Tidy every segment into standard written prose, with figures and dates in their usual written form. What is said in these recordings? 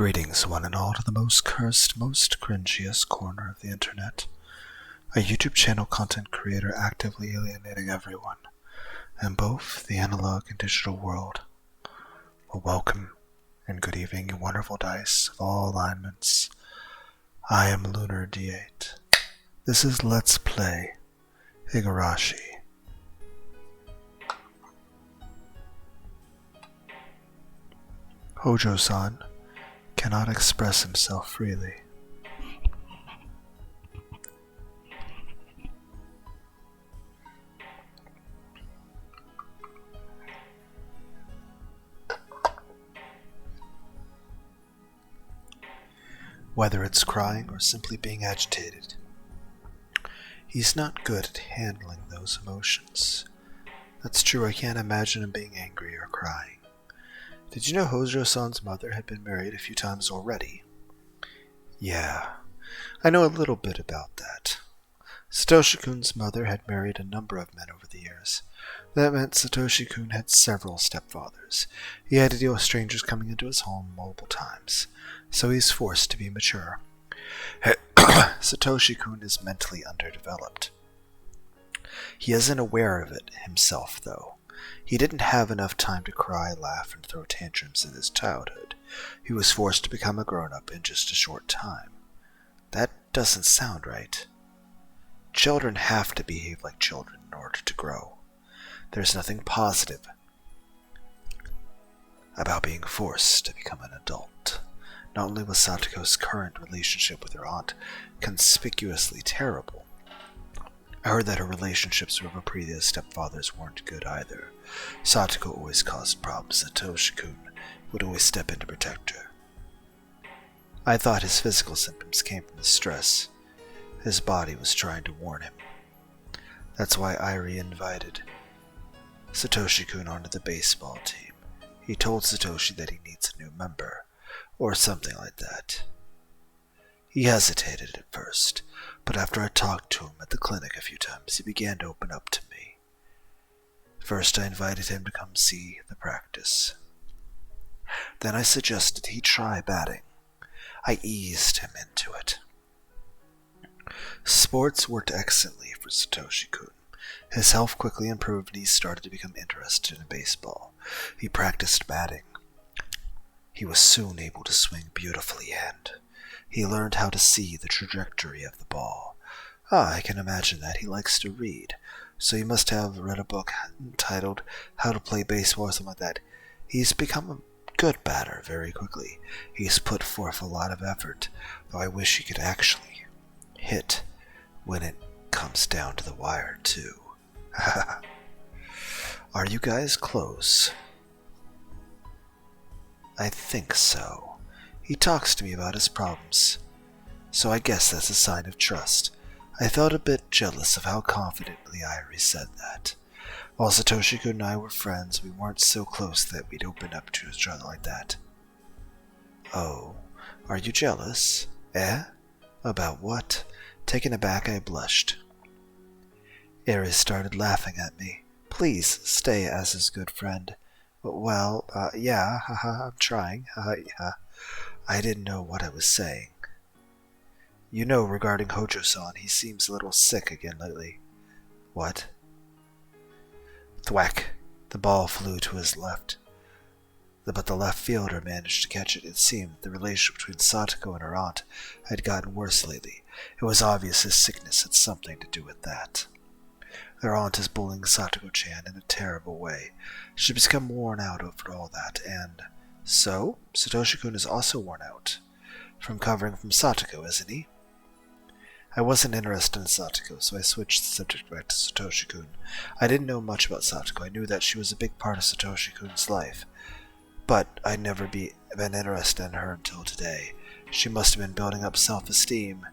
Greetings, one and all, to the most cursed, most cringiest corner of the internet. A YouTube channel content creator actively alienating everyone, in both the analog and digital world. Well, welcome and good evening, you wonderful dice of all alignments. I am Lunar D8. This is Let's Play Higurashi. Hojo-san cannot express himself freely. Whether it's crying or simply being agitated, he's not good at handling those emotions. That's true, I can't imagine him being angry or crying. Did you know Hojo-san's mother had been married a few times already? Yeah, I know a little bit about that. Satoshi-kun's mother had married a number of men over the years. That meant Satoshi-kun had several stepfathers. He had to deal with strangers coming into his home multiple times, so he's forced to be mature. Satoshi-kun is mentally underdeveloped. He isn't aware of it himself, though. He didn't have enough time to cry, laugh, and throw tantrums in his childhood. He was forced to become a grown-up in just a short time. That doesn't sound right. Children have to behave like children in order to grow. There's nothing positive about being forced to become an adult. Not only was Satoko's current relationship with her aunt conspicuously terrible, I heard that her relationships with her previous stepfathers weren't good either. Satoko always caused problems. Satoshi-kun would always step in to protect her. I thought his physical symptoms came from the stress. His body was trying to warn him. That's why Irie invited Satoshi-kun onto the baseball team. He told Satoshi that he needs a new member, or something like that. He hesitated at first, but after I talked to him at the clinic a few times, he began to open up to me. First, I invited him to come see the practice. Then I suggested he try batting. I eased him into it. Sports worked excellently for Satoshi-kun. His health quickly improved and he started to become interested in baseball. He practiced batting. He was soon able to swing beautifully and he learned how to see the trajectory of the ball. I can imagine that. He likes to read, so he must have read a book entitled How to Play Baseball or something like that. He's become a good batter very quickly. He's put forth a lot of effort, though I wish he could actually hit when it comes down to the wire, too. Are you guys close? I think so. He talks to me about his problems, so I guess that's a sign of trust. I felt a bit jealous of how confidently Irie said that. While Satoshi-kun and I were friends, we weren't so close that we'd open up to each other like that. Oh, are you jealous? Eh? About what? Taken aback, I blushed. Irie started laughing at me. Please stay as his good friend. Well, yeah, I'm trying, yeah. I didn't know what I was saying. You know, regarding Hojo-san, he seems a little sick again lately. What? Thwack! The ball flew to his left. But the left fielder managed to catch it. It seemed the relationship between Satoko and her aunt had gotten worse lately. It was obvious his sickness had something to do with that. Their aunt is bullying Satoko-chan in a terrible way. She's become worn out over all that, and so, Satoshi-kun is also worn out. From covering from Satoko, isn't he? I wasn't interested in Satoko, so I switched the subject back to Satoshi-kun. I didn't know much about Satoko. I knew that she was a big part of Satoshi-kun's life, but I'd never been interested in her until today. She must have been building up self-esteem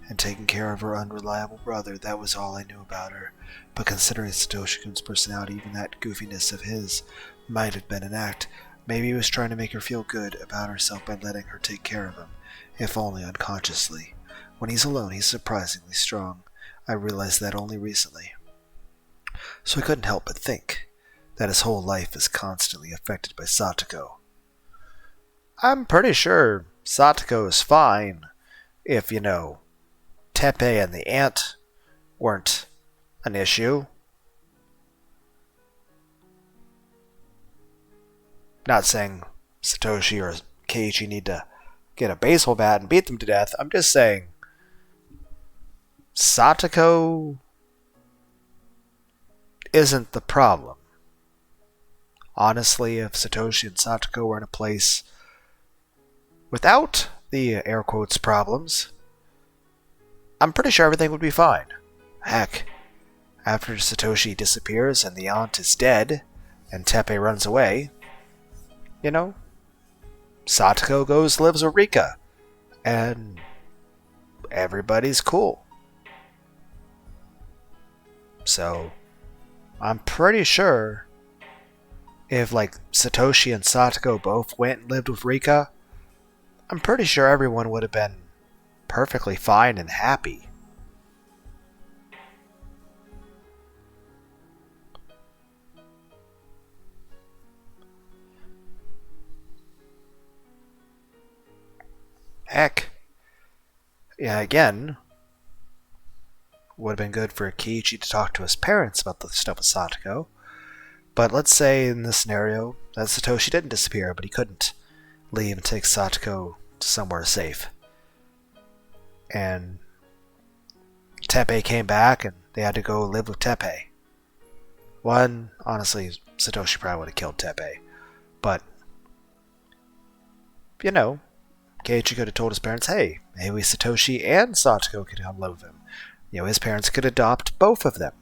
and taking care of her unreliable brother. That was all I knew about her. But considering Satoshi-kun's personality, even that goofiness of his might have been an act. Maybe he was trying to make her feel good about herself by letting her take care of him, if only unconsciously. When he's alone, he's surprisingly strong. I realized that only recently. So I couldn't help but think that his whole life is constantly affected by Satoko. I'm pretty sure Satoko is fine if, Teppei and the ant weren't an issue. Not saying Satoshi or Keiichi need to get a baseball bat and beat them to death. I'm just saying Satoko isn't the problem. Honestly, if Satoshi and Satoko were in a place without the air quotes problems, I'm pretty sure everything would be fine. Heck, after Satoshi disappears and the aunt is dead and Teppei runs away, Satoko lives with Rika and everybody's cool. So, I'm pretty sure if Satoshi and Satoko both went and lived with Rika, I'm pretty sure everyone would have been perfectly fine and happy. Heck, yeah, again, would have been good for Keiichi to talk to his parents about the stuff with Satoko. But let's say in this scenario that Satoshi didn't disappear, but he couldn't leave and take Satoko to somewhere safe. And Teppei came back and they had to go live with Teppei. One, honestly, Satoshi probably would have killed Teppei. But, Keiichi could have told his parents, hey, maybe Satoshi and Satoko could come live with him. His parents could adopt both of them.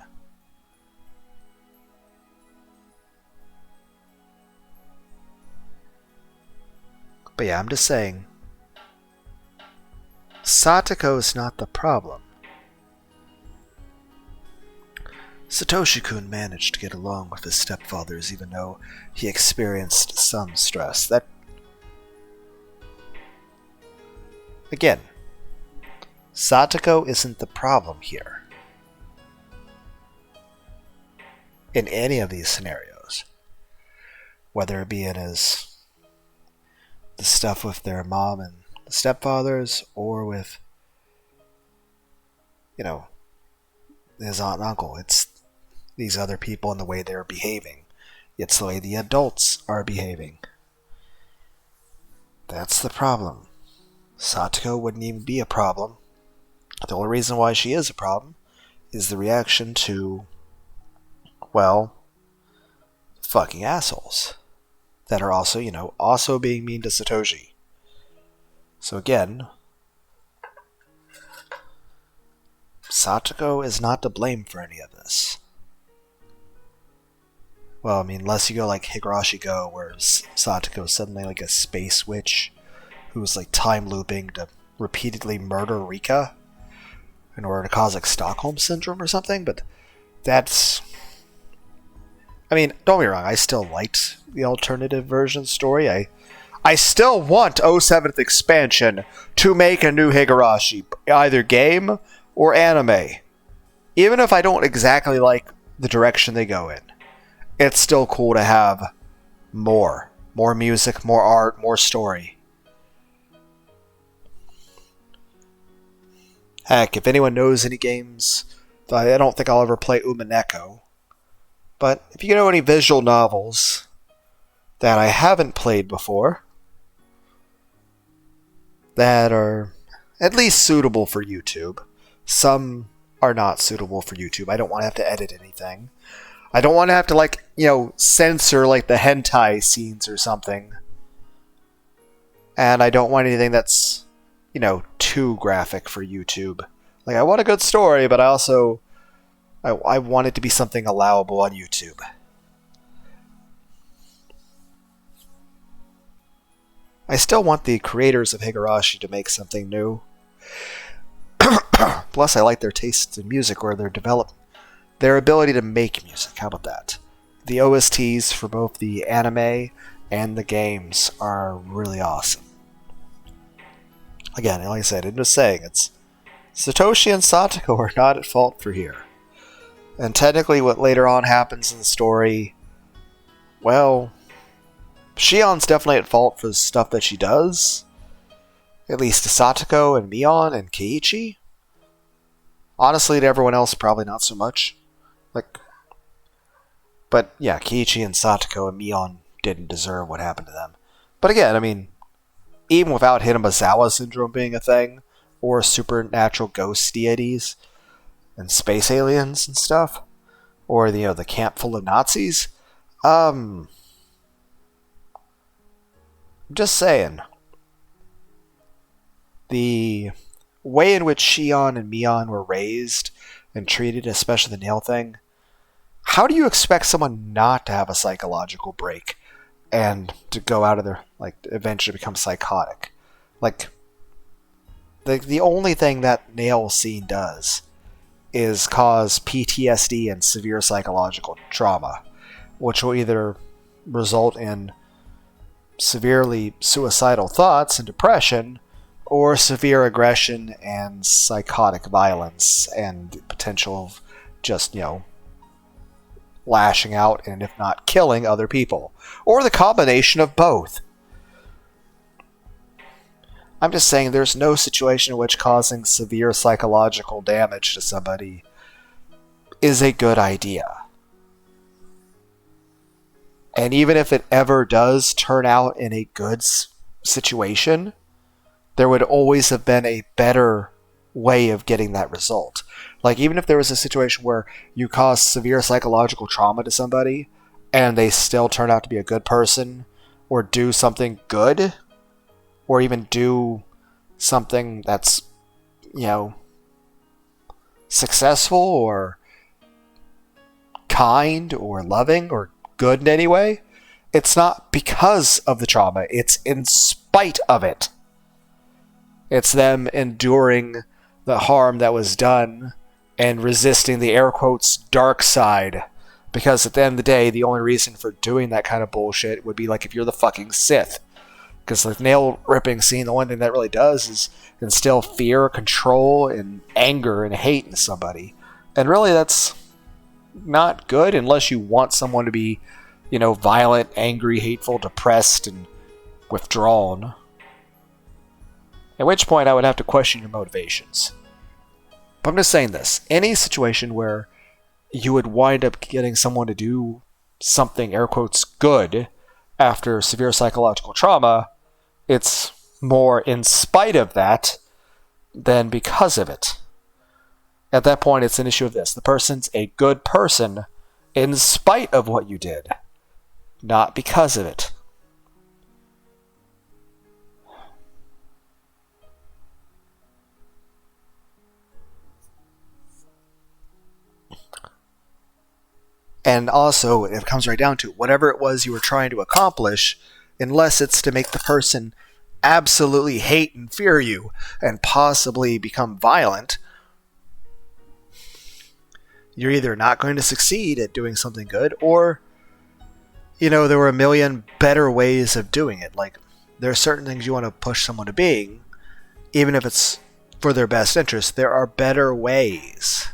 But yeah, I'm just saying, Satoko's not the problem. Satoshi-kun managed to get along with his stepfathers even though he experienced some stress. Again, Satoko isn't the problem here. In any of these scenarios. Whether it be in the stuff with their mom and the stepfathers, or with, his aunt and uncle. It's these other people and the way they're behaving. It's the way the adults are behaving. That's the problem. Satoko wouldn't even be a problem. The only reason why she is a problem is the reaction to, fucking assholes. That are also, also being mean to Satoshi. So again, Satoko is not to blame for any of this. Well, unless you go like Higurashi Go, where Satoko is suddenly like a space witch who's time looping to repeatedly murder Rika in order to cause Stockholm Syndrome or something, but that's... don't get me wrong, I still liked the alternative version story. I still want 07th expansion to make a new Higurashi, either game or anime. Even if I don't exactly like the direction they go in. It's still cool to have more. More music, more art, more story. Heck, if anyone knows any games, I don't think I'll ever play Umineko. But if you know any visual novels that I haven't played before, that are at least suitable for YouTube. Some are not suitable for YouTube. I don't want to have to edit anything. I don't want to have to censor the hentai scenes or something. And I don't want anything that's, too graphic for YouTube. I want a good story, but I want it to be something allowable on YouTube. I still want the creators of Higurashi to make something new. Plus, I like their tastes in music, or their ability to make music. How about that? The OSTs for both the anime and the games are really awesome. Again, like I said, I'm just saying, it's Satoshi and Satoko are not at fault for here. And technically what later on happens in the story, Shion's definitely at fault for the stuff that she does. At least to Satoko and Mion and Keiichi. Honestly, to everyone else, probably not so much. But yeah, Keiichi and Satoko and Mion didn't deserve what happened to them. But again, I mean, even without Hinamizawa syndrome being a thing, or supernatural ghost deities, and space aliens and stuff, or the camp full of Nazis, just saying. The way in which Shion and Mion were raised and treated, especially the nail thing, how do you expect someone not to have a psychological break and to go out of their, eventually become psychotic? The only thing that nail scene does is cause PTSD and severe psychological trauma, which will either result in severely suicidal thoughts and depression, or severe aggression and psychotic violence and the potential of just, lashing out and, if not, killing other people. Or the combination of both. I'm just saying there's no situation in which causing severe psychological damage to somebody is a good idea. And even if it ever does turn out in a good situation, there would always have been a better way of getting that result. Even if there was a situation where you cause severe psychological trauma to somebody and they still turn out to be a good person or do something good or even do something that's, successful or kind or loving or good in any way, it's not because of the trauma. It's in spite of it. It's them enduring the harm that was done and resisting the air quotes dark side. Because at the end of the day, the only reason for doing that kind of bullshit would be if you're the fucking Sith. Because the nail ripping scene, the one thing that really does is instill fear, control, and anger and hate in somebody. And really that's not good unless you want someone to be, violent, angry, hateful, depressed, and withdrawn. At which point I would have to question your motivations. But I'm just saying this. Any situation where you would wind up getting someone to do something, air quotes, good after severe psychological trauma, it's more in spite of that than because of it. At that point, it's an issue of this. The person's a good person in spite of what you did, not because of it. And also, it comes right down to whatever it was you were trying to accomplish, unless it's to make the person absolutely hate and fear you and possibly become violent, you're either not going to succeed at doing something good, or, there were a million better ways of doing it. There are certain things you want to push someone to being, even if it's for their best interest. There are better ways.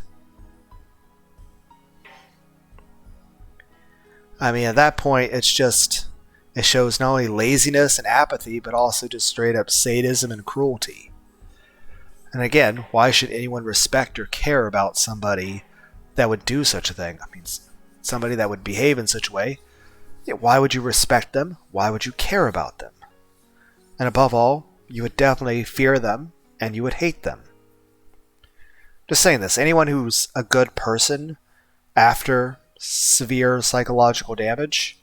I mean, at that point, it shows not only laziness and apathy, but also just straight up sadism and cruelty. And again, why should anyone respect or care about somebody that would do such a thing? I mean, somebody that would behave in such a way, why would you respect them? Why would you care about them? And above all, you would definitely fear them and you would hate them. Just saying this, anyone who's a good person after severe psychological damage,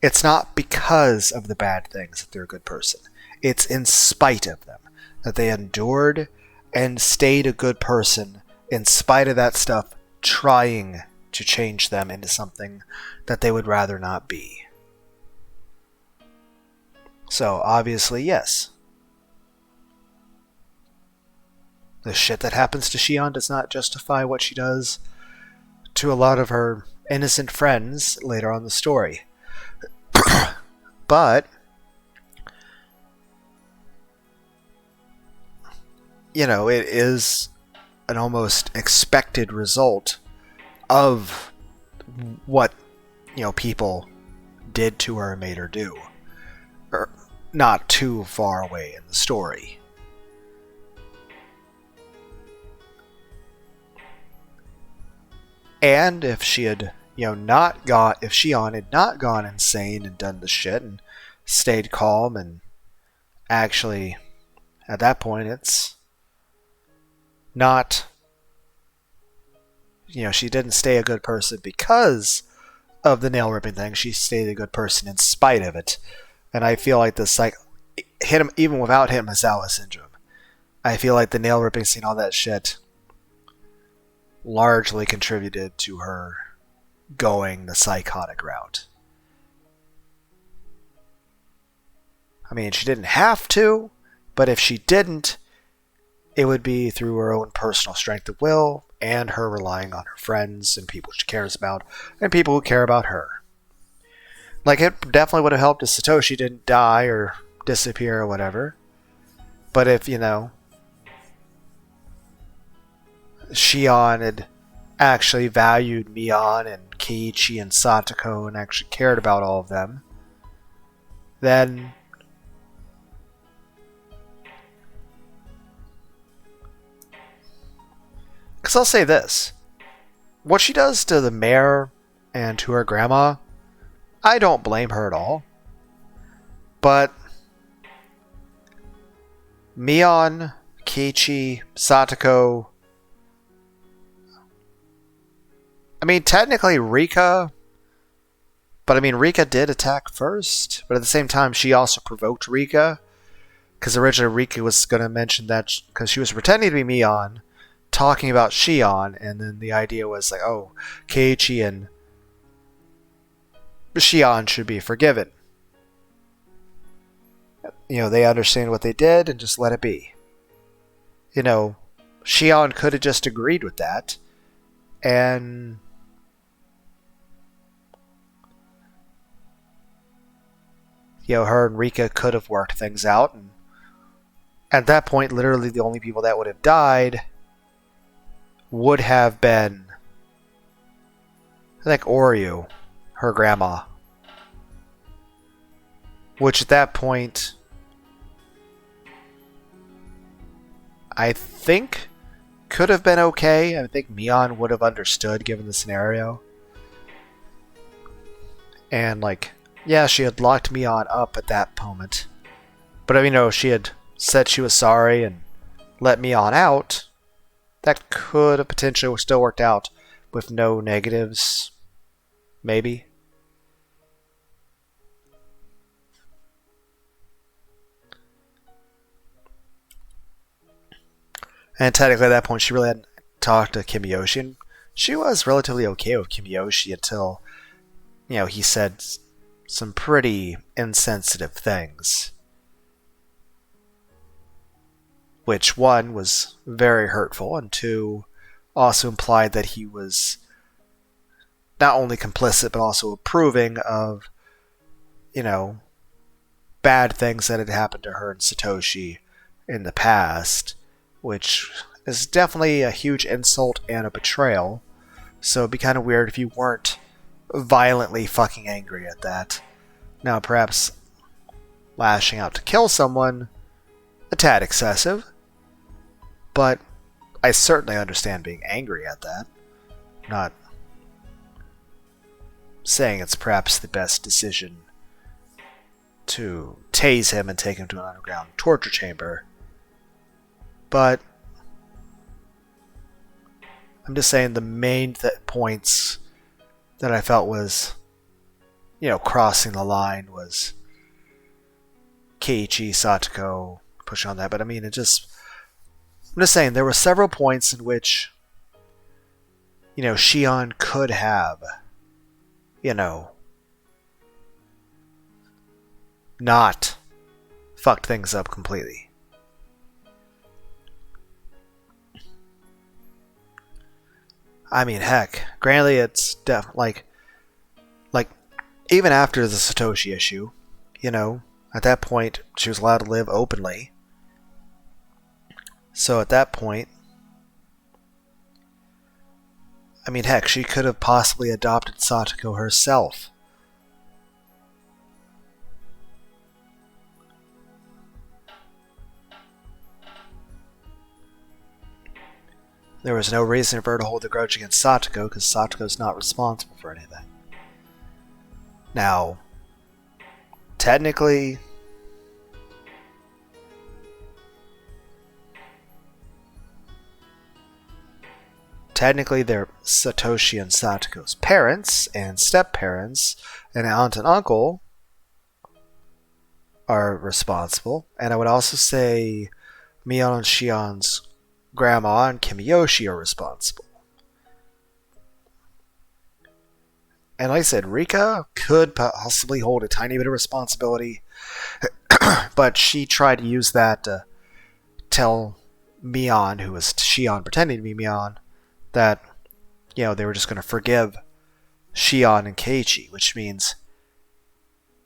it's not because of the bad things that they're a good person. It's in spite of them, that they endured and stayed a good person in spite of that stuff trying to change them into something that they would rather not be. So, obviously, yes. The shit that happens to Shion does not justify what she does to a lot of her innocent friends later on in the story. But, it is an almost expected result of what, people did to her or made her do. not too far away in the story. And if she had, if Shion had not gone insane and done the shit and stayed calm and actually, at that point, it's not, she didn't stay a good person because of the nail ripping thing. She stayed a good person in spite of it. And I feel like this, hit him even without Himisawa syndrome. I feel like the nail ripping scene, all that shit, largely contributed to her going the psychotic route. I mean, she didn't have to, but if she didn't, it would be through her own personal strength of will and her relying on her friends and people she cares about and people who care about her. It definitely would have helped if Satoshi didn't die or disappear or whatever. But if, Shion had actually valued Mion and Keiichi and Satoko and actually cared about all of them, then because I'll say this, what she does to the mayor and to her grandma, I don't blame her at all. But Mion, Keiichi, Satoko, I mean, technically Rika, but I mean, Rika did attack first, but at the same time, she also provoked Rika, because originally Rika was going to mention that, because she was pretending to be Mion, talking about Shion, and then the idea was Keiichi and Shion should be forgiven. They understand what they did and just let it be. Shion could have just agreed with that, and her and Rika could have worked things out, and at that point, literally the only people that would have died would have been, I think, Oryu, her grandma. Which at that point, I think could have been okay. I think Mion would have understood given the scenario. And she had locked Mion up at that moment. But if she had said she was sorry and let Mion out, that could have potentially still worked out with no negatives. Maybe. And technically at that point she really hadn't talked to Kimiyoshi. And she was relatively okay with Kimiyoshi until, he said some pretty insensitive things. Which, one, was very hurtful, and two, also implied that he was not only complicit, but also approving of, bad things that had happened to her and Satoshi in the past, which is definitely a huge insult and a betrayal. So it'd be kind of weird if you weren't violently fucking angry at that. Now, perhaps lashing out to kill someone, a tad excessive, but I certainly understand being angry at that. Not saying it's perhaps the best decision to tase him and take him to an underground torture chamber. But I'm just saying the main points that I felt was, crossing the line was Keiichi, Satoko, push on that. But I mean, I'm just saying there were several points in which, Shion could have, not fucked things up completely. I mean, heck, granted, it's even after the Satoshi issue, at that point, she was allowed to live openly. So at that point, I mean, heck, she could have possibly adopted Satoko herself. There was no reason for her to hold the grudge against Satoko, because Satoko's not responsible for anything. Now, technically, they're Satoshi and Satoko's parents and step-parents, and aunt and uncle are responsible. And I would also say Mion and Shion's grandma and Kimiyoshi are responsible. And like I said, Rika could possibly hold a tiny bit of responsibility, but she tried to use that to tell Mion, who was Shion pretending to be Mion, that, they were just going to forgive Shion and Keiichi, which means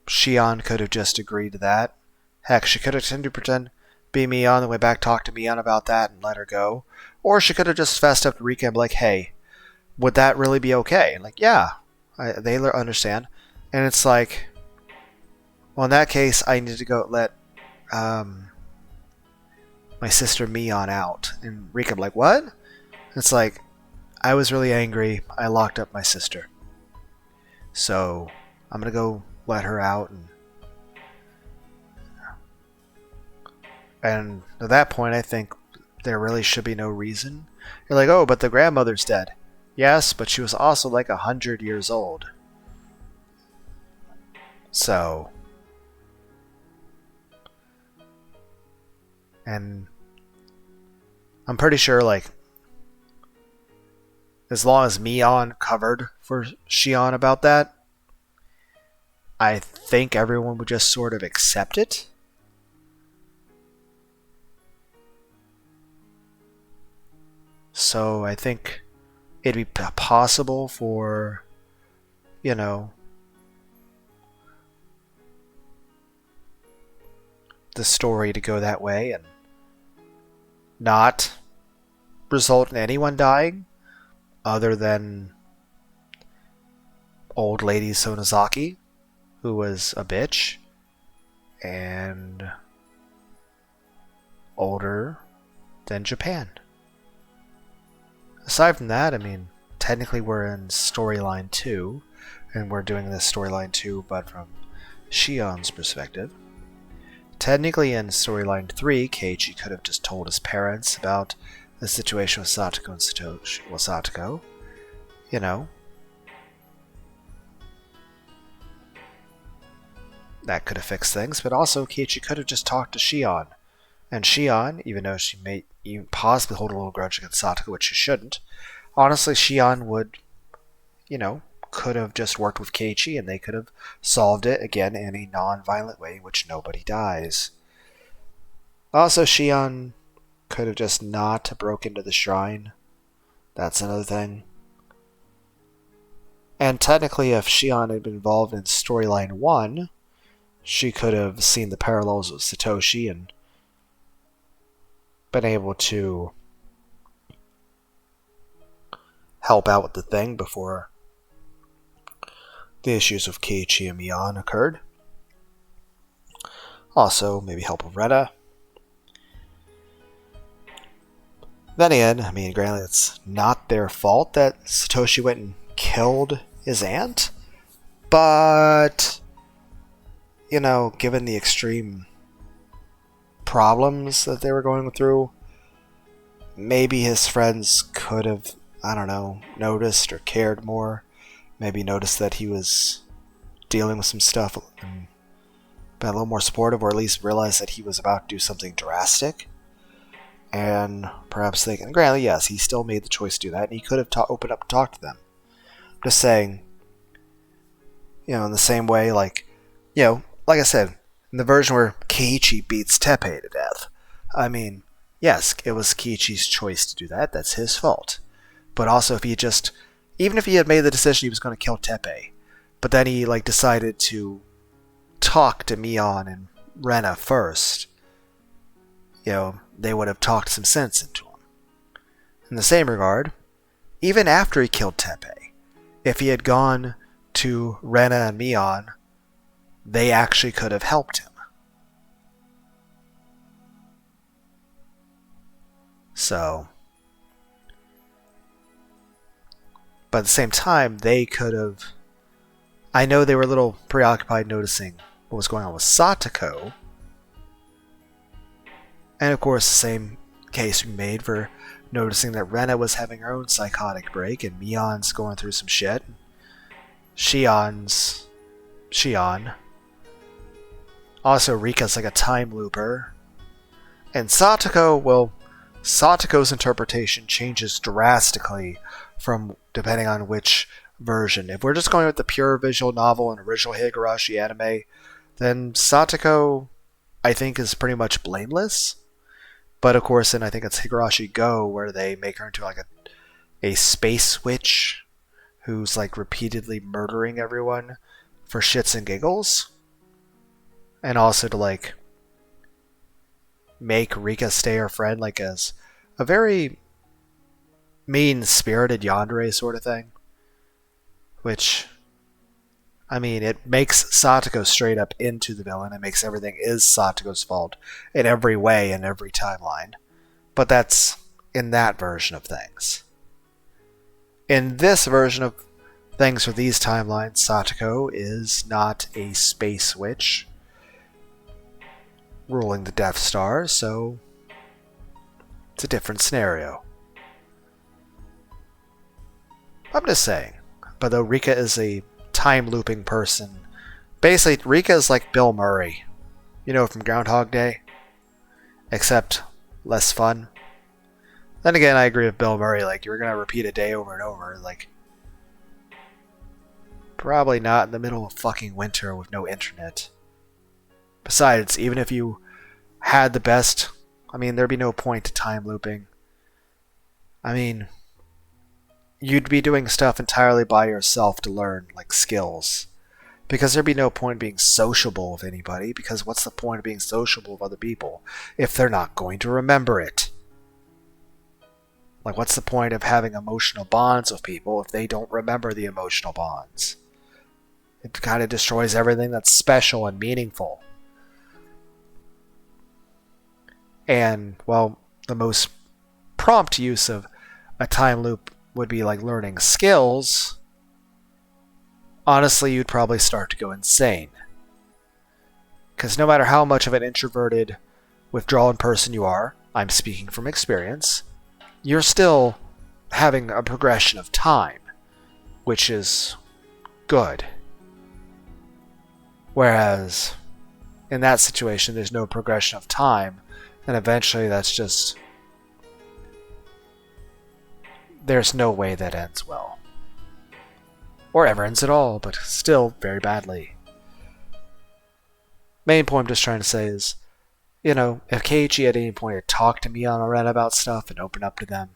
Shion could have just agreed to that. Heck, she could have tended to pretend be Mion and went back, talked to Mion about that and let her go. Or she could have just fessed up to Rika and be like, hey, would that really be okay? And like, yeah, they understand. And it's like, well, in that case, I need to go let my sister Mion out. And Rika be like, what? It's like, I was really angry. I locked up my sister. So I'm going to go let her out. And at that point, I think there really should be no reason. You're like, oh, but the grandmother's dead. Yes, but she was also like 100 years old. So. And I'm pretty sure, like, as long as Mion covered for Shion about that, I think everyone would just sort of accept it. So I think it'd be possible for, the story to go that way and not result in anyone dying other than old lady Sonozaki, who was a bitch and older than Japan. Aside from that, I mean, technically we're in storyline 2, and we're doing this storyline 2 but from Shion's perspective. Technically in storyline 3, Keiichi could have just told his parents about the situation with Satoko and Satoshi. Well, Satoko, that could have fixed things, but also Keiichi could have just talked to Shion. And Shion, even though she may even possibly hold a little grudge against Satoko, which she shouldn't, honestly, Shion would, could have just worked with Keiichi and they could have solved it, again, in a non-violent way in which nobody dies. Also, Shion could have just not broke into the shrine. That's another thing. And technically, if Shion had been involved in storyline 1, she could have seen the parallels with Satoshi and been able to help out with the thing before the issues with Keiichi and Mion occurred. Also, maybe help with Retta. Then again, I mean, granted, it's not their fault that Satoshi went and killed his aunt, but, given the extreme problems that they were going through, maybe his friends could have, noticed or cared more. Maybe noticed that he was dealing with some stuff and been a little more supportive, or at least realized that he was about to do something drastic. And perhaps they can, granted, yes, he still made the choice to do that, and he could have opened up and talked to them. Just saying, in the same way, like I said, in the version where Keiichi beats Teppei to death, I mean, yes, it was Keiichi's choice to do that. That's his fault. But also, even if he had made the decision he was going to kill Teppei, but then he decided to talk to Mion and Rena first, they would have talked some sense into him. In the same regard, even after he killed Teppei, if he had gone to Rena and Mion, they actually could have helped him. So, But at the same time, they could have... I know they were a little preoccupied noticing what was going on with Satoko. And of course, the same case we made for noticing that Rena was having her own psychotic break, and Mion's going through some shit. Shion. Also, Rika's like a time looper. And Satoko, well, Satoko's interpretation changes drastically from depending on which version. If we're just going with the pure visual novel and original higurashi anime, then Satoko, I think, is pretty much blameless. But of course, then I think it's Higurashi Go, where they make her into like a space witch who's like repeatedly murdering everyone for shits and giggles. And also to like make Rika stay her friend, like as a very mean-spirited yandere sort of thing. Which, I mean, it makes Satoko straight up into the villain. It makes everything is Satoko's fault in every way, in every timeline. But that's in that version of things. In this version of things for these timelines, Satoko is not a space witch ruling the Death Star, so it's a different scenario. I'm just saying. But though Rika is a time-looping person, basically Rika is like Bill Murray, you know, from Groundhog Day, except less fun. Then again, I agree with Bill Murray, like, you're gonna repeat a day over and over, like, probably not in the middle of fucking winter with no internet. Besides, even if you had the best, I mean, there'd be no point to time looping. I mean, you'd be doing stuff entirely by yourself to learn, like, skills. Because there'd be no point being sociable with anybody, because what's the point of being sociable with other people if they're not going to remember it? Like, what's the point of having emotional bonds with people if they don't remember the emotional bonds? It kind of destroys everything that's special and meaningful. And, well, the most prompt use of a time loop would be like learning skills. Honestly, you'd probably start to go insane. Because no matter how much of an introverted, withdrawn person you are, I'm speaking from experience, you're still having a progression of time, which is good. Whereas, in that situation, there's no progression of time, and eventually that's just... there's no way that ends well. Or ever ends at all, but still very badly. Main point I'm just trying to say is, you know, if Keiichi at any point had talked to Mion or Ren about stuff and opened up to them,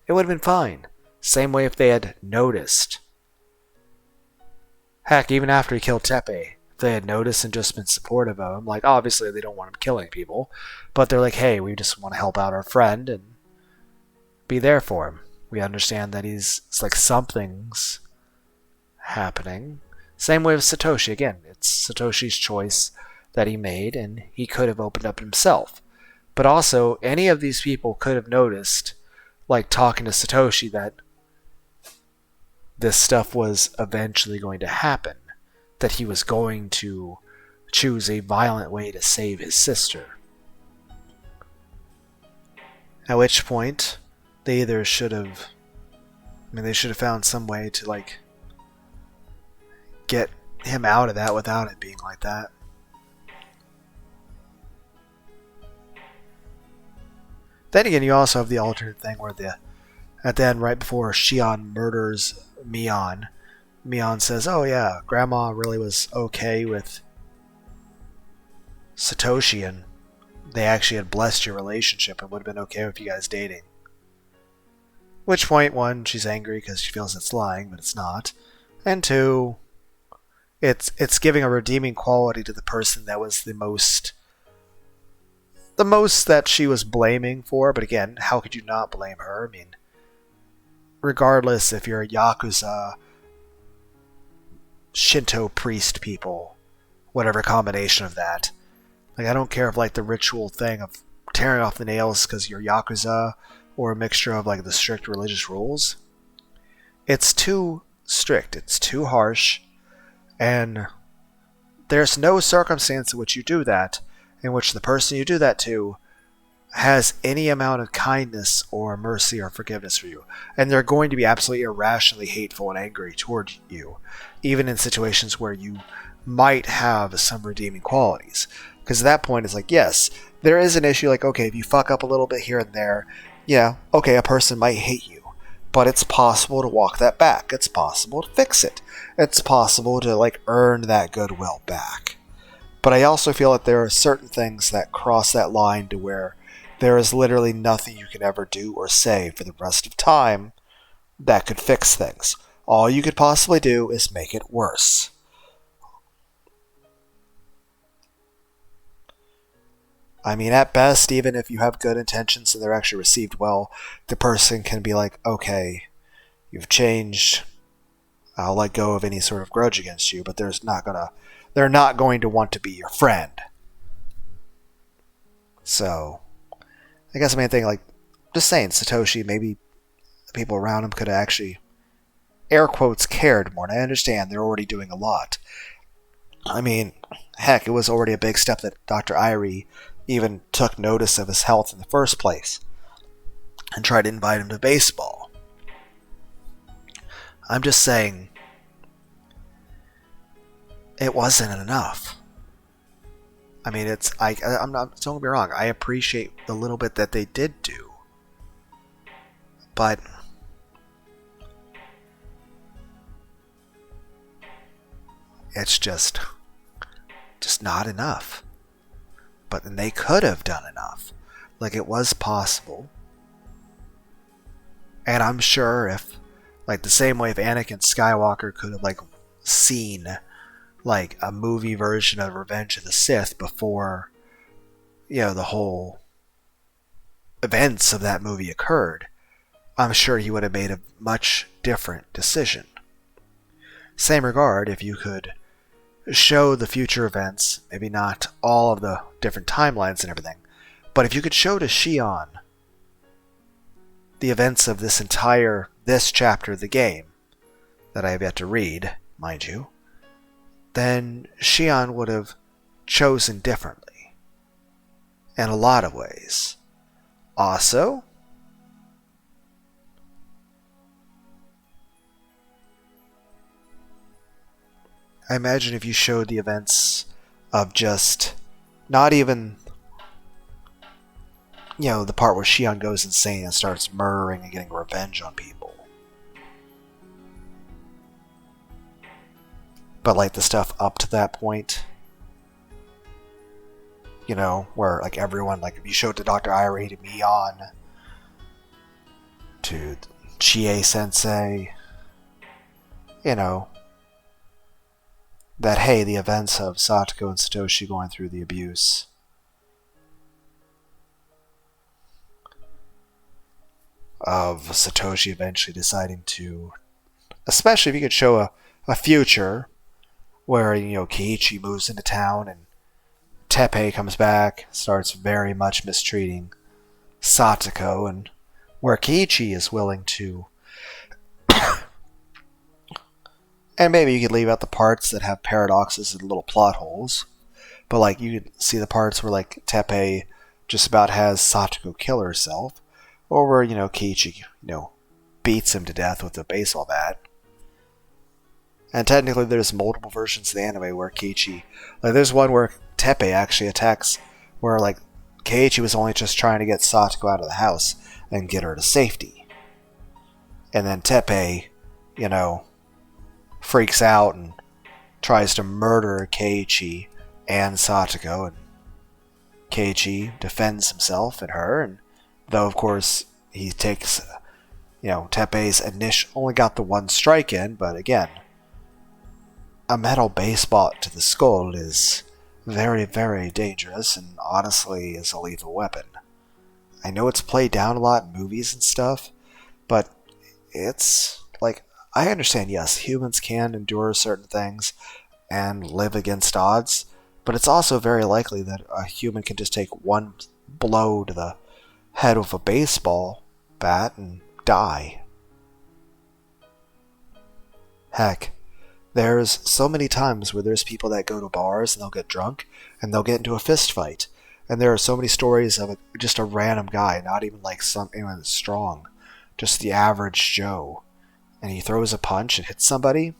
it would have been fine. Same way if they had noticed. Heck, even after he killed Teppei, if they had noticed and just been supportive of him, like, obviously they don't want him killing people, but they're like, hey, we just want to help out our friend and be there for him. We understand that it's like something's happening. Same way with Satoshi. Again, it's Satoshi's choice that he made, and he could have opened up himself. But also, any of these people could have noticed, like talking to Satoshi, that this stuff was eventually going to happen. That he was going to choose a violent way to save his sister. At which point, they either should have... I mean, they should have found some way to, like, get him out of that without it being like that. Then again, you also have the alternate thing where at the end, right before Shion murders Mion, Mion says, oh yeah, Grandma really was okay with Satoshi, and they actually had blessed your relationship and would have been okay with you guys dating. Which point, one, she's angry because she feels it's lying, but it's not. And two, it's giving a redeeming quality to the person that was the most that she was blaming for. But again, how could you not blame her? I mean, regardless if you're a Yakuza, Shinto priest people, whatever combination of that. Like, I don't care if, like, the ritual thing of tearing off the nails because you're Yakuza, or a mixture of, like, the strict religious rules. It's too strict, it's too harsh, and there's no circumstance in which you do that in which the person you do that to has any amount of kindness or mercy or forgiveness for you. And they're going to be absolutely irrationally hateful and angry toward you, even in situations where you might have some redeeming qualities. Because at that point, it's like, yes, there is an issue. Like, okay, if you fuck up a little bit here and there, yeah, okay, a person might hate you. But it's possible to walk that back. It's possible to fix it. It's possible to, like, earn that goodwill back. But I also feel that there are certain things that cross that line to where there is literally nothing you can ever do or say for the rest of time that could fix things. All you could possibly do is make it worse. I mean, at best, even if you have good intentions and they're actually received well, the person can be like, okay, you've changed. I'll let go of any sort of grudge against you, but they're not going to want to be your friend. So, I guess the main thing, like, just saying, Satoshi, maybe the people around him could have actually, air quotes, cared more. And I understand they're already doing a lot. I mean, heck, it was already a big step that Dr. Irie even took notice of his health in the first place and tried to invite him to baseball. I'm just saying, it wasn't enough. I mean, I'm not, don't get me wrong, I appreciate the little bit that they did do. But it's just not enough. But then they could have done enough. Like, it was possible. And I'm sure if, like, the same way if Anakin Skywalker could have, like, seen, like, a movie version of Revenge of the Sith before, you know, the whole events of that movie occurred, I'm sure he would have made a much different decision. Same regard, if you could show the future events, maybe not all of the different timelines and everything, but if you could show to Shion the events of this chapter of the game that I have yet to read, mind you, then Shion would have chosen differently in a lot of ways. Also, I imagine if you showed the events of just not even, you know, the part where Shion goes insane and starts murdering and getting revenge on people, but like the stuff up to that point, you know, where like everyone, like if you showed to Dr. Irie, to Mion, to Chie Sensei, you know, that, hey, the events of Satoko and Satoshi going through the abuse, of Satoshi eventually deciding to, especially if you could show a future where, you know, Kiichi moves into town and Teppei comes back, starts very much mistreating Satoko, and where Kiichi is willing to, and maybe you could leave out the parts that have paradoxes and little plot holes, but like you could see the parts where like Teppei just about has Satoko kill herself, or where, you know, Kiichi, you know, beats him to death with a baseball bat. And technically there's multiple versions of the anime where Kiichi, like there's one where Teppei actually attacks, where like Kiichi was only just trying to get Satoko out of the house and get her to safety. And then Teppei, you know, freaks out and tries to murder Keiichi and Satoko, and Keiichi defends himself and her, and though of course he takes, you know, Teppei's only got the one strike in, but again, a metal baseball to the skull is very, very dangerous and honestly is a lethal weapon. I know it's played down a lot in movies and stuff, but it's like, I understand, yes, humans can endure certain things and live against odds, but it's also very likely that a human can just take one blow to the head of a baseball bat and die. Heck, there's so many times where there's people that go to bars and they'll get drunk and they'll get into a fist fight. And there are so many stories of just a random guy, not even like anyone that's strong, just the average Joe. And he throws a punch and hits somebody,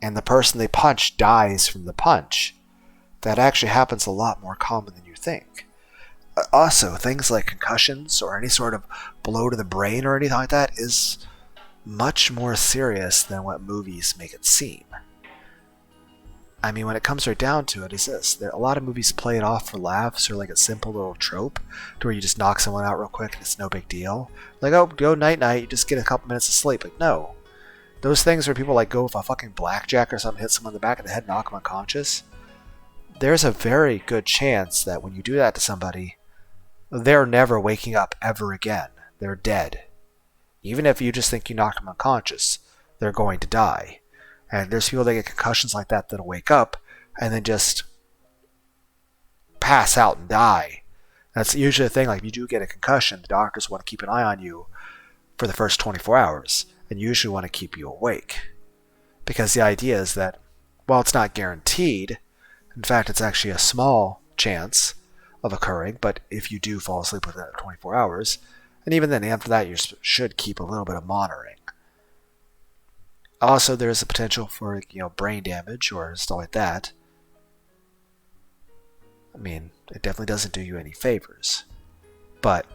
and the person they punch dies from the punch. That actually happens a lot more common than you think. Also, things like concussions or any sort of blow to the brain or anything like that is much more serious than what movies make it seem. I mean, when it comes right down to it, is this. A lot of movies play it off for laughs or like a simple little trope to where you just knock someone out real quick and it's no big deal. Like, oh, go night-night, you just get a couple minutes of sleep. Like, no. Those things where people like go with a fucking blackjack or something, hit someone in the back of the head, knock them unconscious. There's a very good chance that when you do that to somebody, they're never waking up ever again. They're dead. Even if you just think you knocked them unconscious, they're going to die. And there's people that get concussions like that that'll wake up and then just pass out and die. That's usually the thing. Like, if you do get a concussion, the doctors want to keep an eye on you for the first 24 hours and usually want to keep you awake. Because the idea is that, while it's not guaranteed, in fact, it's actually a small chance of occurring, but if you do fall asleep within 24 hours, and even then after that, you should keep a little bit of monitoring. Also, there's a potential for, brain damage or stuff like that. I mean, it definitely doesn't do you any favors. But,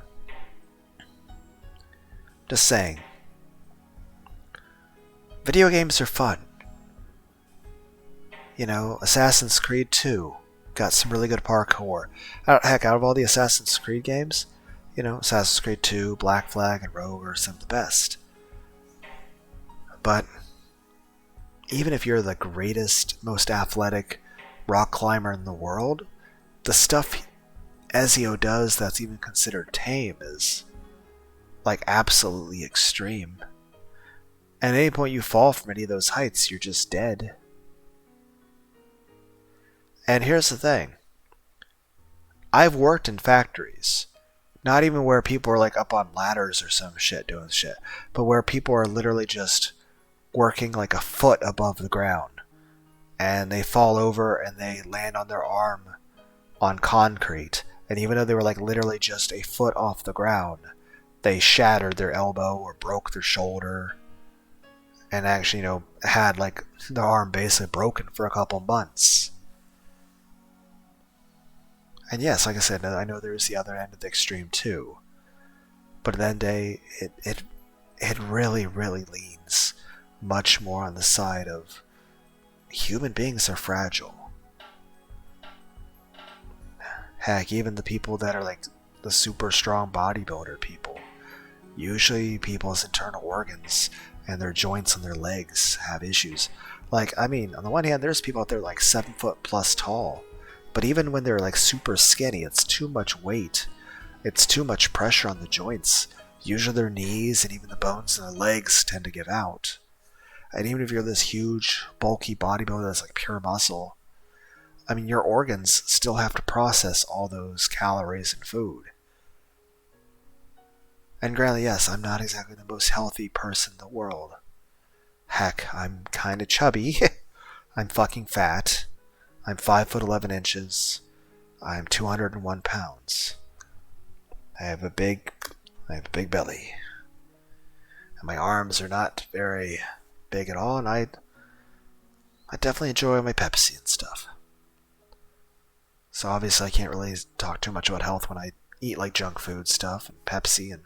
just saying, video games are fun. Assassin's Creed 2 got some really good parkour. Heck, out of all the Assassin's Creed games, Assassin's Creed 2, Black Flag, and Rogue are some of the best. But even if you're the greatest, most athletic rock climber in the world, the stuff Ezio does that's even considered tame is, like, absolutely extreme. And at any point you fall from any of those heights, you're just dead. And here's the thing. I've worked in factories. Not even where people are like up on ladders or some shit doing shit, but where people are literally just working like a foot above the ground. And they fall over and they land on their arm on concrete. And even though they were like literally just a foot off the ground, they shattered their elbow or broke their shoulder. And actually, had like their arm basically broken for a couple months. And yes, like I said, I know there's the other end of the extreme too. But at the end of the day, it really, really leans much more on the side of human beings are fragile. Heck, even the people that are like the super strong bodybuilder people. Usually people's internal organs and their joints and their legs have issues. Like, I mean, on the one hand, there's people out there like 7 foot plus tall. But even when they're like super skinny, it's too much weight. It's too much pressure on the joints. Usually their knees and even the bones in their legs tend to give out. And even if you're this huge, bulky bodybuilder that's like pure muscle, I mean, your organs still have to process all those calories and food. And granted, yes, I'm not exactly the most healthy person in the world. Heck, I'm kinda chubby. I'm fucking fat. I'm 5 foot 11 inches. I'm 201 pounds. I have a big belly. And my arms are not very big at all, and I definitely enjoy my Pepsi and stuff. So obviously I can't really talk too much about health when I eat like junk food stuff and Pepsi and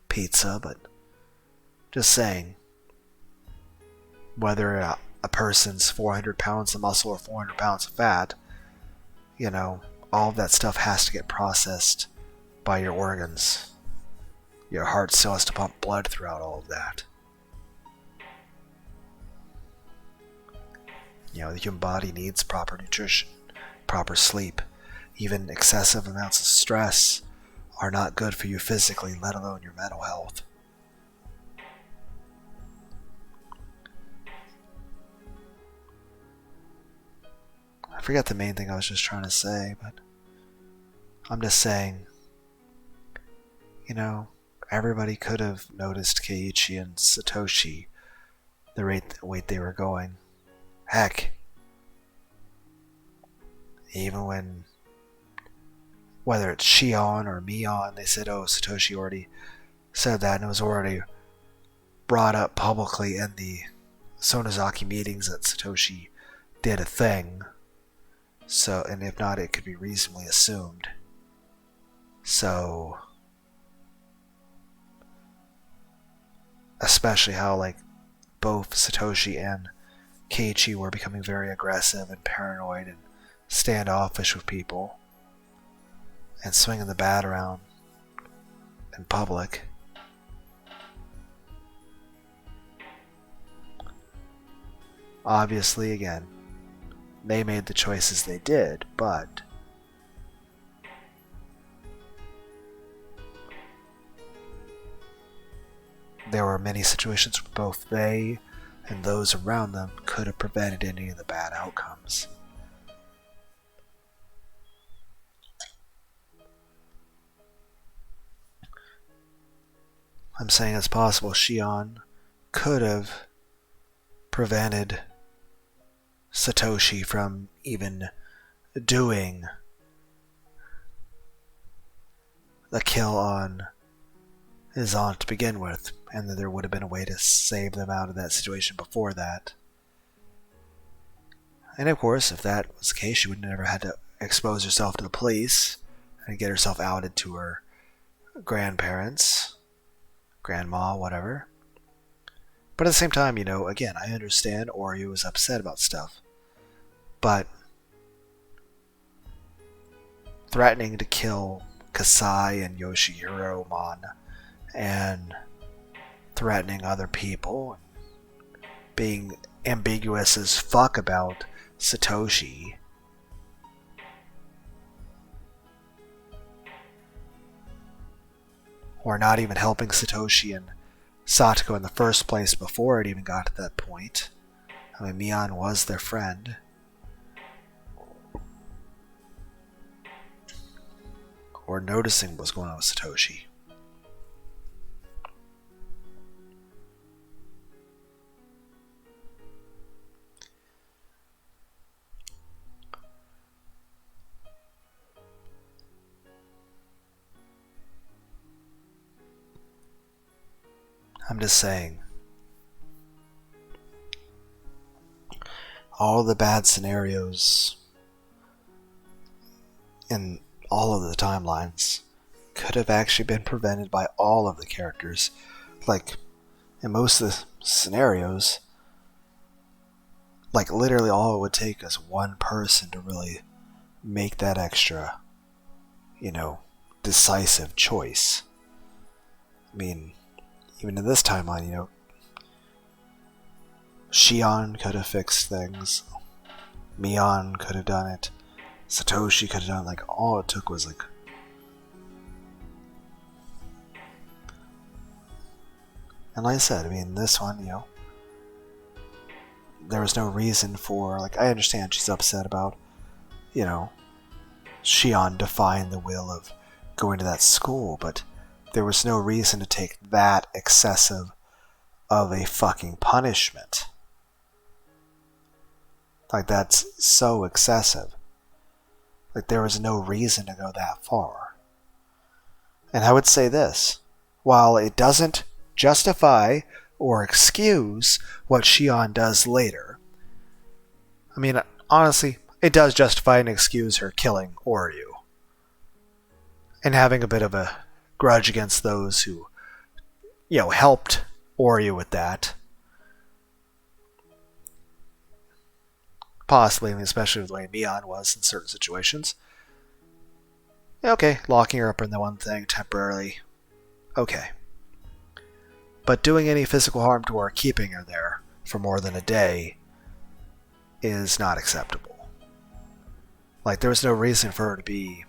pizza, but just saying, whether a person's 400 pounds of muscle or 400 pounds of fat, all of that stuff has to get processed by your organs. Your heart still has to pump blood throughout all of that. The human body needs proper nutrition, proper sleep. Even excessive amounts of stress are not good for you physically, let alone your mental health. I forget the main thing I was just trying to say, but I'm just saying, everybody could have noticed Keiichi and Satoshi the rate they were going. Heck, even when, whether it's Shion or Mion, they said, oh, Satoshi already said that, and it was already brought up publicly in the Sonozaki meetings that Satoshi did a thing. So, and if not, it could be reasonably assumed. So, especially how, like, both Satoshi and Keiichi were becoming very aggressive and paranoid and standoffish with people and swinging the bat around in public. Obviously, again, they made the choices they did, but there were many situations where both they and those around them could have prevented any of the bad outcomes. I'm saying it's possible Shion could have prevented Satoshi from even doing the kill on his aunt to begin with, and that there would have been a way to save them out of that situation before that. And of course, if that was the case, she would never had to expose herself to the police and get herself outed to her grandparents, grandma, whatever. But at the same time, you know, again, I understand Oryu was upset about stuff. But threatening to kill Kasai and Yoshihiro Mon and threatening other people, being ambiguous as fuck about Satoshi, or not even helping Satoshi and Satoko in the first place before it even got to that point. I mean, Mion was their friend. Or noticing what was going on with Satoshi. I'm just saying, all of the bad scenarios in all of the timelines could have actually been prevented by all of the characters. Like, in most of the scenarios, like, literally all it would take is one person to really make that extra, you know, decisive choice. I mean, even in this timeline, you know, Shion could have fixed things, Mion could have done it, Satoshi could have done it. Like, all it took was, like, and like I said, I mean, this one, you know, there was no reason for, like, I understand she's upset about, you know, Shion defying the will of going to that school, but there was no reason to take that excessive of a fucking punishment. Like, that's so excessive. Like, there was no reason to go that far. And I would say this, while it doesn't justify or excuse what Shion does later, I mean, honestly, it does justify and excuse her killing Oryu and having a bit of a grudge against those who, you know, helped Oryu with that. Possibly, I mean, especially with the way Mion was in certain situations. Okay, locking her up in the one thing temporarily. Okay. But doing any physical harm to her, keeping her there for more than a day, is not acceptable. Like, there was no reason for her to be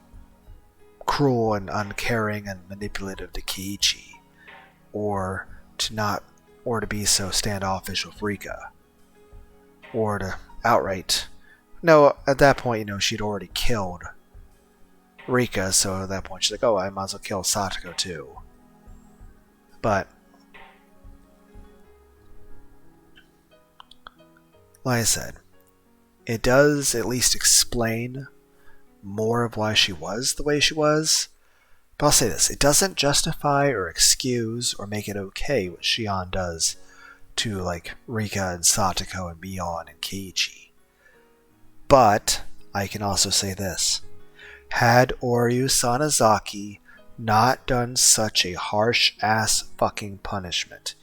cruel and uncaring and manipulative to Keiichi, or to be so standoffish with Rika, or to outright. No, at that point, you know, she'd already killed Rika, so at that point she's like, oh, I might as well kill Satoko too. But like I said, it does at least explain more of why she was the way she was. But I'll say this, it doesn't justify or excuse or make it okay what Shion does to, like, Rika and Satoko and Mion and Keiichi. But I can also say this. Had Oryu Sanazaki not done such a harsh-ass fucking punishment,